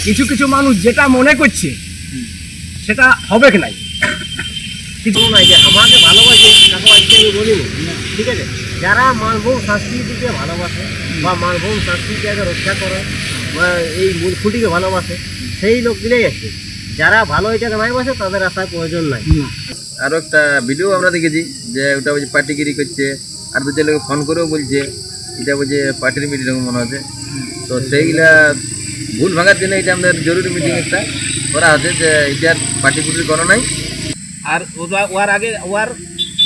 কিছু কিছু মানুষ যেটা মনে করছে সেটা হবে কি নাই, কিছু নাই যে আমাকে ভালোবাসে তাকে আজকে আমি বলিনি। ঠিক আছে, যারা মানভূম সংস্কৃতিকে ভালোবাসে বা মানভূম সংস্কৃতিকে রক্ষা করে বা এই মূল খুঁটিকে ভালোবাসে সেই লোকগুলোই আছে। যারা ভালো এটাকে নাই বাসে তাদের আসার প্রয়োজন নাই। আরও একটা ভিডিও আমরা দেখেছি যে ওটা বলছে পার্টিগিরি করছে, আর দু চার লোক ফোন করেও বলছে এটা বলছে পার্টির মিটিং মনে হচ্ছে। তো সেইগুলা ভুল ভাঙার জন্য এটা আমাদের জরুরি মিটিং একটা করা হচ্ছে যে এটার পার্টি পুটি করা নাই। আর ওর আগে ওর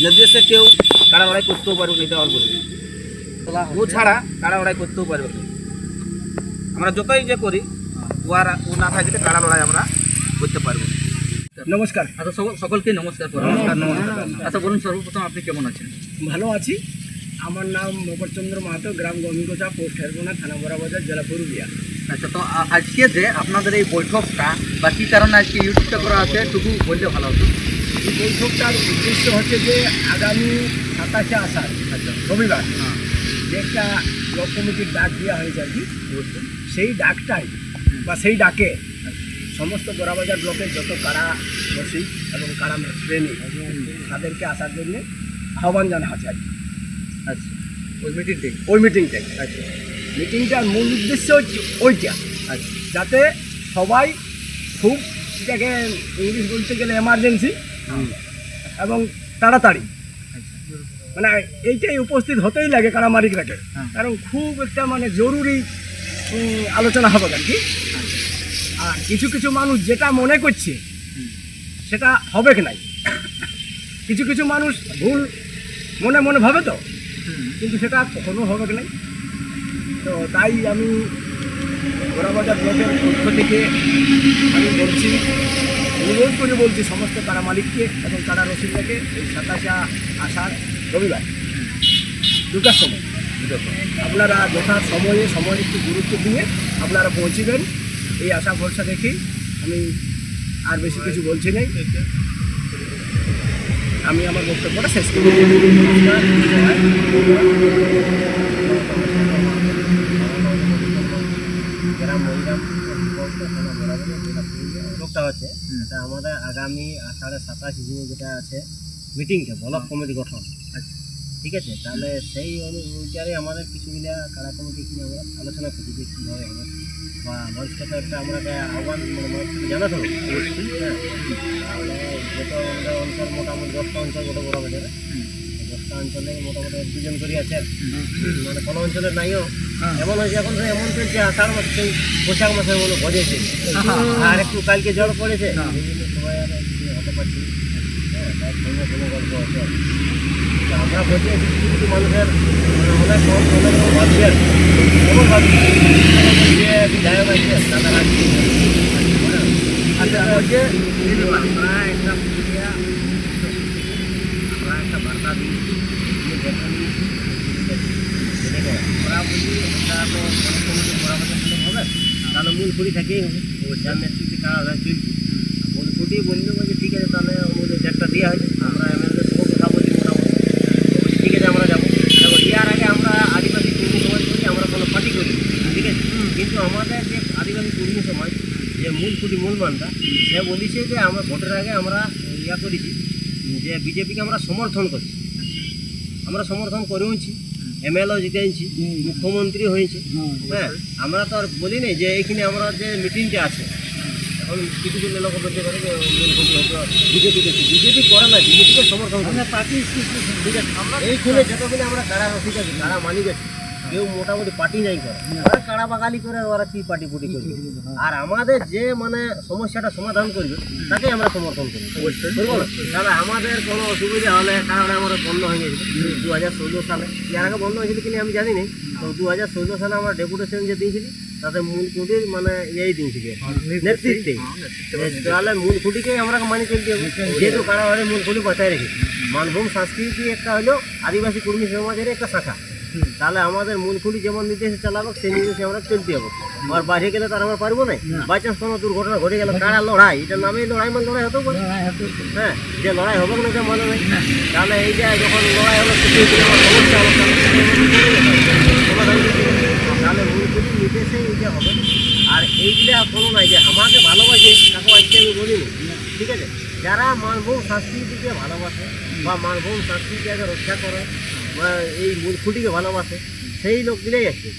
নির্দেশে কেউ কাড়া লড়াই করতেও পারবে না, এটা ওর বলবে। ও ছাড়া কাড়া লড়াই করতেও পারবে না। আমরা যতই যে করি ও না থাকলে কাড়া লড়াই আমরা করতে পারবো। নমস্কার। আচ্ছা, সকলকে নমস্কার। আচ্ছা বলুন, সর্বপ্রথম আপনি কেমন আছেন? ভালো আছি। আমার নাম মকরচন্দ্র মাহাতো, গ্রাম গমিকোচা, পোস্ট হেরবোনা, থানা বড়াবাজার, জেলা পুরুলিয়া। আচ্ছা, তো আজকে যে আপনাদের এই বৈঠকটা বা কী কারণে আজকে ইউটিউবটা করা আছে একটু বললে ভালো হতো। এই বৈঠকটার উদ্দেশ্য হচ্ছে যে আগামী 27শে আষাঢ় রবিবার যে একটা ব্লক কমিটির ডাক দেওয়া হয়েছে আর কি, সেই ডাকটাই বা সেই ডাকে সমস্ত বড়াবাজার ব্লকের যত কারা রসিক এবং কারা প্রেমী তাদেরকে আসার জন্য আহ্বান জানা আছে আর কি। আচ্ছা, ওই মিটিংটাই। আচ্ছা, মিটিংটার মূল উদ্দেশ্য হচ্ছে ওইটা, আচ্ছা, যাতে সবাই খুব এটাকে ইংলিশ বলতে গেলে এমার্জেন্সি এবং তাড়াতাড়ি মানে এইটাই উপস্থিত হতেই লাগে কারা মালিকরাকে, কারণ খুব একটা মানে জরুরি আলোচনা হবে আর কি। আর কিছু কিছু মানুষ যেটা মনে করছে সেটা হবে কি নাই, কিছু কিছু মানুষ ভুল মনে মনে ভাবে তো, কিন্তু সেটা কখনো হবে কি নাই। তো তাই আমি বড়াবাজার ব্লকের পক্ষ থেকে আমি বলছি, অনুরোধ করে বলছি সমস্ত কারা মালিককে এবং কারা রসিককে এই 27শে আষাঢ় রবিবার 2টার সময় আপনারা যথা সময় একটু গুরুত্ব দিয়ে আপনারা পৌঁছবেন, এই আশা ভরসা দেখি আমি আর বেশি কিছু বলছি নাই। আমি আমার বক্তব্যটা শেষ করি। উদ্যোগটা হচ্ছে এটা আমাদের আগামী আষাঢ়ে 27 দিনে যেটা আছে মিটিংটা ব্লক কমিটি গঠন। ঠিক আছে, তাহলে সেই অনুযায়ী আমাদের কিছুগুলা কারা কমিটি কিনে আমরা আলোচনা করছি যে কীভাবে হবে বা মানুষকে তো একটা আমরা আহ্বান মানে মানুষকে জানাতে হবে। হ্যাঁ, তাহলে যেটা আমাদের অঞ্চল মোটামুটি 10টা অঞ্চল গোটা বড়াবাজারে, 10টা অঞ্চলে মোটামুটি 1-2 জন করে আছে, মানে কোনো অঞ্চলের নাইও। এমন হয়েছে এখন এমন চলছে আষাঢ় মাস সেই বৈশাখ মাসের মনে বজেছে, আর একটু কালকে জল পড়েছে সবাই আর হতে পারছি। হ্যাঁ, তার সঙ্গে কোনো গল্প আছে। আমরা বলছি কিছু কিছু মানুষের অনেক ভাবছি আর এমন ভাবছি যে বিধায়ক আছে তাদের আজকে বলছে আমরা একটা পুরুলিয়া আমরা একটা বার্তা দিই ওরা বলি এটা তো বরাবরের হবে, তাহলে মূল খুঁড়ি থেকেই হবে, যার নেতৃত্বে কারা চলছে মূল খুঁটি বললে বলছে ঠিক আছে, তাহলে আমাদের ডেটটা দেওয়া হয়েছে, আমরা এমএলএর সঙ্গে কথা বলি মোটামুটি ঠিক আছে আমরা যাবো। দেখো ইয়ার আগে আমরা আদিবাসী কর্মী সমাজ করি, আমরা কোনো পার্টি করি, ঠিক আছে, কিন্তু আমাদের যে আদিবাসী কর্মী সমাজ যে মূল খুঁটি মূল মানটা সে বলেছে যে আমরা ভোটের আগে আমরা ইয়া করেছি যে বিজেপিকে আমরা সমর্থন করছি, আমরা সমর্থন করেওছি, এমএলএও জিতেছি, মুখ্যমন্ত্রী হয়েছে। হ্যাঁ, আমরা তো আর বলি না যে এইখানে আমরা যে মিটিংটা আছে এখন কিছু কিছু লোক বলতে পারে যে বিজেপি দেখছি, বিজেপি করে না, বিজেপিকে সমর্থন করে পার্টি। ঠিক আছে, আমরা এইখানে যতগুলো আমরা কারা রসিক আছে কারা মালিক আছে কেউ মোটামুটি পার্টি নাই করে, ওরা কারা বাগালি করে, ওরা কি পার্টি পুটি করবে। আর আমাদের যে মানে সমস্যাটা সমাধান করবে তাকে আমরা সমর্থন করি, বুঝবো না? তাহলে আমাদের কোনো অসুবিধা হলে কারণে আমরা বন্ধ হয়ে গেছিল 2016 সালে, এর আগে বন্ধ হয়েছিল কিনা আমি জানি না। তো 2016 সালে আমরা ডেপুটেশন যে দিয়েছিলি তাতে মূল খুঁটির মানে এই দিয়েছিল নেতৃত্বে, তাহলে মূল খুঁটিকেই আমরা মানি চলতে হবে, যেহেতু কারা মূল খুঁটি বাঁচায় রেখেছি। মানভূম সংস্কৃতি একটা হলো আদিবাসী কর্মী সমাজের একটা শাখা, তাহলে আমাদের মূল খুঁটি যেমন নির্দেশে চালাবো সেই নির্দেশে আমরা চলতে হবে। আর বাইরে গেলে তার আমরা পারবো না, বাই চান্স কোনো দুর্ঘটনা ঘটে গেল কারা লড়াই, এটার নামেই লড়াই মানে লড়াই হতেও পারে। হ্যাঁ, যে লড়াই হবে না যে মানে নেই, তাহলে এই যে যখন লড়াই হলো সমস্যা হলো সমাধান, তাহলে মূল খুঁটি নির্দেশে এইটা হবে। আর এইগুলা কোনো নাই যে আমাকে ভালোবাসে তাকে আজকে আমি বলিনি, ঠিক আছে? যারা মানভূম সংস্কৃতিকে ভালোবাসে বা মানভূম সংস্কৃতিকে রক্ষা করে বা এই মূল খুঁটিকে ভালোবাসে, সেই লোকগুলোই আছে।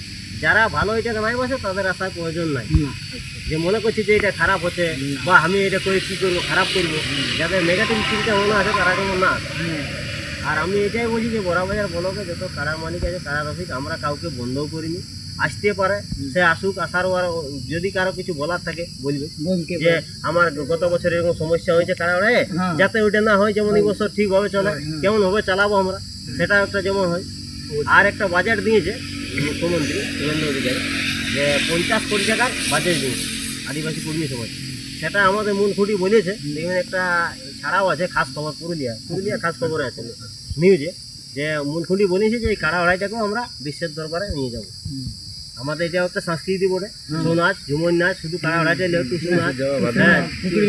যারা ভালো এটাকে নাই বাসে তাদের আসার প্রয়োজন নাই, যে মনে করছে যে এটা খারাপ হচ্ছে বা আমি এটা করে কী করবো, খারাপ করবো, যাদের নেগেটিভ চিন্তা ভাবনা আছে তারা যেমন না আসে। আর আমি এটাই বলছি যে বড়াবাজার ব্লকে যত কারা মালিক আছে, কারা রসিক, আমরা কাউকে বন্ধও করিনি। আসতে পারে, সে আসুক, আসার যদি কারো কিছু বলার থাকে বলবে যে আমার গত বছর এরকম সমস্যা হয়েছে কারাড়ে, যাতে ওইটা না হয়, যেমন এই বছর ঠিকভাবে চলে, কেমন হবে চালাবো আমরা, সেটা একটা যেমন হয়। আর একটা বাজেট দিয়েছে মুখ্যমন্ত্রী শুভেন্দু অধিকারী, যে 50 কোটি টাকার বাজেট দিয়েছে আদিবাসী কর্মী সমাজ। সেটা আমাদের মূল খুঁটি বলেছে। দেখবেন একটা ছাড়াও আছে খাস খবর, পুরুলিয়া খাস খবরে আছে নিউজে, যে মূল খুঁটি বলেছে যে এই কারা লড়াইটাকেও আমরা বিশ্বের দরবারে নিয়ে যাবো। আমাদের এটা একটা সংস্কৃতি বটে, ছৌ নাচ, ঝুমর নাচ, শুধু কারা লড়াইটা টুসু নাচ, হ্যাঁ,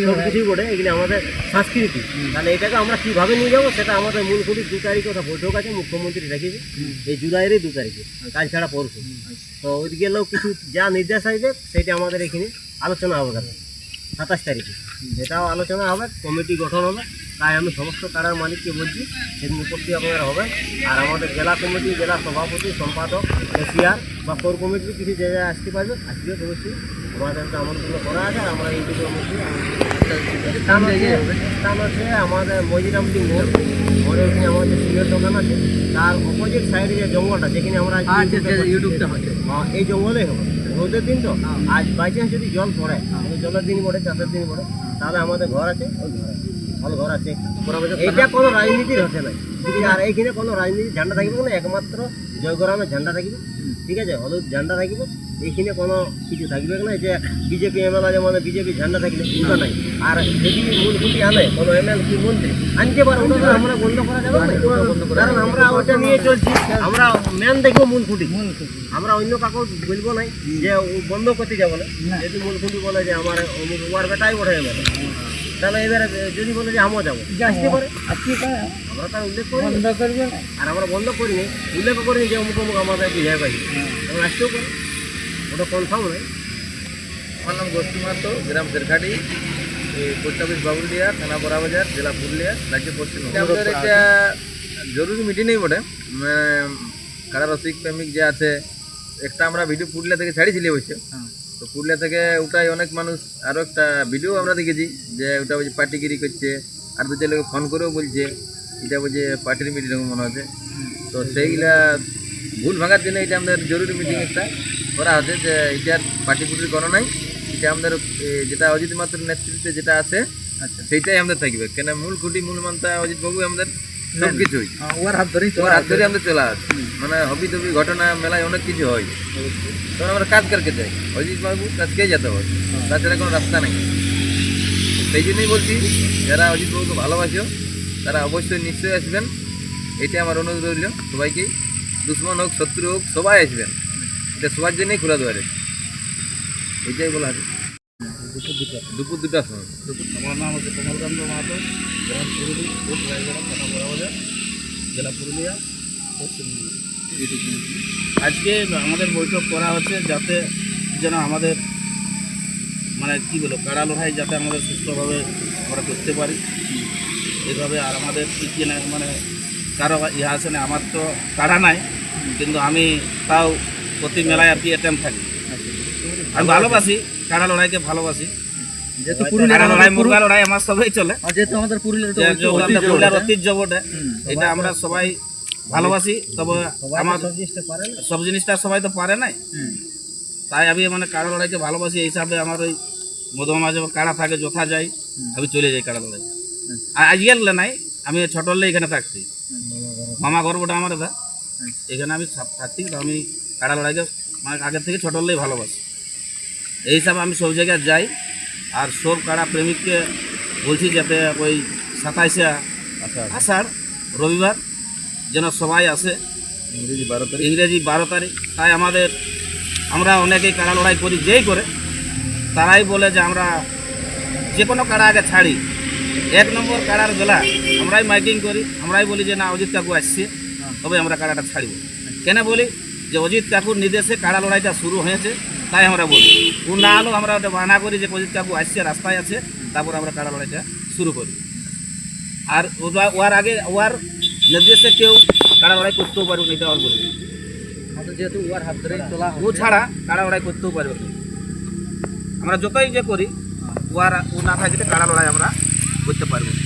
সব কিছুই বটে, এগুলি আমাদের সংস্কৃতি। তাহলে এটাকে আমরা কীভাবে নিয়ে যাবো সেটা আমাদের মূল খুঁটি 2 তারিখে ওটা বৈঠক আছে, মুখ্যমন্ত্রী রেখেছে এই জুলাইয়ের 2 তারিখে, কাল ছাড়া পরশু। তো ওই গেলেও কিছু যা নির্দেশ আসবে সেটা আমাদের এখানে আলোচনা হবে 27 তারিখে, এটাও আলোচনা হবে, কমিটি গঠন হবে। তাই আমি সমস্ত কারার মালিককে বলছি সেদিন উপস্থিত আপনারা হবেন। আর আমাদের জেলা কমিটি, জেলা সভাপতি, সম্পাদক, এসিআর বা কোর কমিটির কিছু জায়গায় আসতে পারবে, আসবে অবশ্যই। আমাদের একটা আমন্ত্রণ করা আছে। আমরা এইটুকুর মধ্যে স্থান আছে আমাদের মজিরামটি মোড়, মোড়ে ওখানে আমাদের সিমের দোকান আছে, তার অপোজিট সাইডে যে জঙ্গলটা যেখানে আমরা ইউটিউবটা হচ্ছে, এই জঙ্গলেই হবে। রোদের দিন তো, আজ বাই চান্স যদি জল পড়ে, জলের দিন পড়ে, চাষের দিন পড়ে, তাহলে আমাদের ঘর আছে, ওই ঘর আছে, ভালো ঘর আছে। এইটা কোনো রাজনীতির হচ্ছে না, আর এইখানে কোনো রাজনীতির ঝান্ডা থাকবে না, একমাত্র জয়গ্রামের ঝান্ডা থাকবে, ঠিক আছে, হলুদ ঝান্ডা থাকবে। এইখানে কোনো কিছু থাকবে না যে বিজেপি এমএলএ যেমন বিজেপি ঝান্ডা থাকলে ওটা নাই। আর যদি মূল খুঁটি আনে কোনো এমএলএ কি মন্ত্রী আনতে পারে, ওটা তো আমরা বন্ধ করা যাবে না, কারণ আমরা ওটা নিয়ে চলছি। আমরা মেন দেখবো মূল খুঁটি, আমরা অন্য কাউকে বলবো নাই যে ও বন্ধ করতে যাবো না। যদি মূল খুঁটি বলে যে আমার অমুক ওয়ার বেটাই ওঠে এমএলএ, তাহলে এবারে যদি বলে যে আমও যাবো, আসতে পারে, আমরা তার উল্লেখ করি আর আমরা বন্ধ করিনি, উল্লেখ করিনি যে অমুক অমুক আমাদের বুঝাই পাই, তখন আসতেও পারে, ওটা কনফার্ম নয়। আমার নাম গোষ্ঠী মাহাতো, গ্রাম শেরখাটি, পোস্ট অফিস বাবুলিয়া, থানা বড়াবাজার, জেলা পুরুলিয়া, রাজ্য পশ্চিমবঙ্গ। আমাদের এটা জরুরি মিটিংই বটে, কারা রসিক প্রেমিক যে আছে, একটা আমরা ভিডিও পুরুলিয়া থেকে ছাড়িয়েছিলি অবশ্য। তো পুরুলিয়া থেকে ওটাই অনেক মানুষ, আরও একটা ভিডিও আমরা দেখেছি যে ওটা বলছে পার্টিগিরি করছে, আর 2-4 লোক ফোন করেও বলছে এটা বলছে পার্টির মিটিং মনে হচ্ছে। তো সেইগুলা ভুল ভাঙার জন্য এটা আমাদের জরুরি মিটিং একটা করা হচ্ছে, যে এটার পার্টি পুটির কোনো নাই, এটা আমাদের যেটা অজিত মাত্র নেতৃত্বে যেটা আছে, আচ্ছা, সেইটাই আমাদের থাকবে। কেন মূল খুঁটি, মূল মান্তা অজিত বাবু আমাদের সব কিছুই ওর হাত ধরে আমাদের চলা আছে। মানে হবি তবি ঘটনা মেলায় অনেক কিছু হয়, তখন আমরা কাজ করতে চাই, অজিত বাবু কাজকেই যেতে হয়, তাছাড়া কোনো রাস্তা নেই। সেই জন্যই বলছি যারা অজিত বাবুকে ভালোবাসো তারা অবশ্যই নিশ্চয়ই আসবেন, এটাই আমার অনুরোধ রইল সবাইকেই। দুশ্মন হোক, শত্রু হোক, সবাই আসবেন, এটা সবার জন্যই খোলা দুয়ারে, এটাই বলা আছে। দুপুর 2টার সময়। আমার নাম হচ্ছে কমলকান্ত মাহাতো, গ্রাম পুরুলি, পোস্ট রায়গড়া, থানা বড়াবাজার, জেলা পুরুলিয়া, পশ্চিমবঙ্গ। আজকে আমাদের বৈঠক করা হচ্ছে যাতে যেন আমাদের মানে কী বলো কাড়া লড়াই যাতে আমাদের সুস্থভাবে আমরা করতে পারি এইভাবে। আর আমাদের কি না মানে কারো ইহা আছে না, আমার তো কাড়া নাই, কিন্তু আমি তাও প্রতি মেলায় আর কি অ্যাটেম্প থাকি। আমি ভালোবাসি কাড়া লড়াইকে, ভালোবাসি, যেহেতু পুরুলিয়া লড়াই, মুরগা লড়াই আমার সবাই চলে, যেহেতু আমাদের পুরুলিয়ার ঐতিহ্য বটে, এটা আমরা সবাই ভালোবাসি। তবে আমার সব জিনিসটা সবাই তো পারে নাই, তাই আমি মানে কাড়া লড়াইকে ভালোবাসি। এই হিসাবে আমার ওই মধ্যমা যখন কাড়া থাকে যথা যাই আমি চলে যাই কাড়া লড়াই। আর আজকাল নাই, আমি ছোটলে এখানে থাকছি, মামা গর্বটা আমার এটা, এখানে আমি থাকছি। তো আমি কাড়া লড়াইকে মানে আগের থেকে ছোটলেই ভালোবাসি, এই হিসাবে আমি সব জায়গায় যাই। আর সব কাড়া প্রেমিককে বলছি যাতে ওই 27শে আষাঢ় রবিবার যেন সবাই আসে, ইংরেজি 12 তারিখ। তাই আমরা অনেকেই কাড়া লড়াই করি, যেই করে তারাই বলে যে আমরা যে কোনো কাড়া আগে ছাড়ি, 1 নম্বর কাড়ার বেলা আমরাই মাইকিং করি, আমরাই বলি যে না অজিত কাকু আসছে, তবে আমরা কাড়াটা ছাড়ব। কেন বলি যে অজিত কাকুর নির্দেশে কাড়া লড়াইটা শুরু হয়েছে, তাই আমরা বলি। ও না হলেও আমরা ওটা বানা করি যে প্রজিত কাকু আসছে, রাস্তায় আছে, তারপর আমরা কাড়া লড়াইটা শুরু করি। আর ওর আগে ওর নির্দেশে কেউ কাড়া লড়াই করতেও পারবে না, এটা আমার বলি। যেহেতু ওর হাত ধরেই চলা ও ছাড়া কাড়া লড়াই করতেও পারবে না। আমরা যতই যে করি ও না থাকলে কাড়া লড়াই আমরা করতে পারবো না।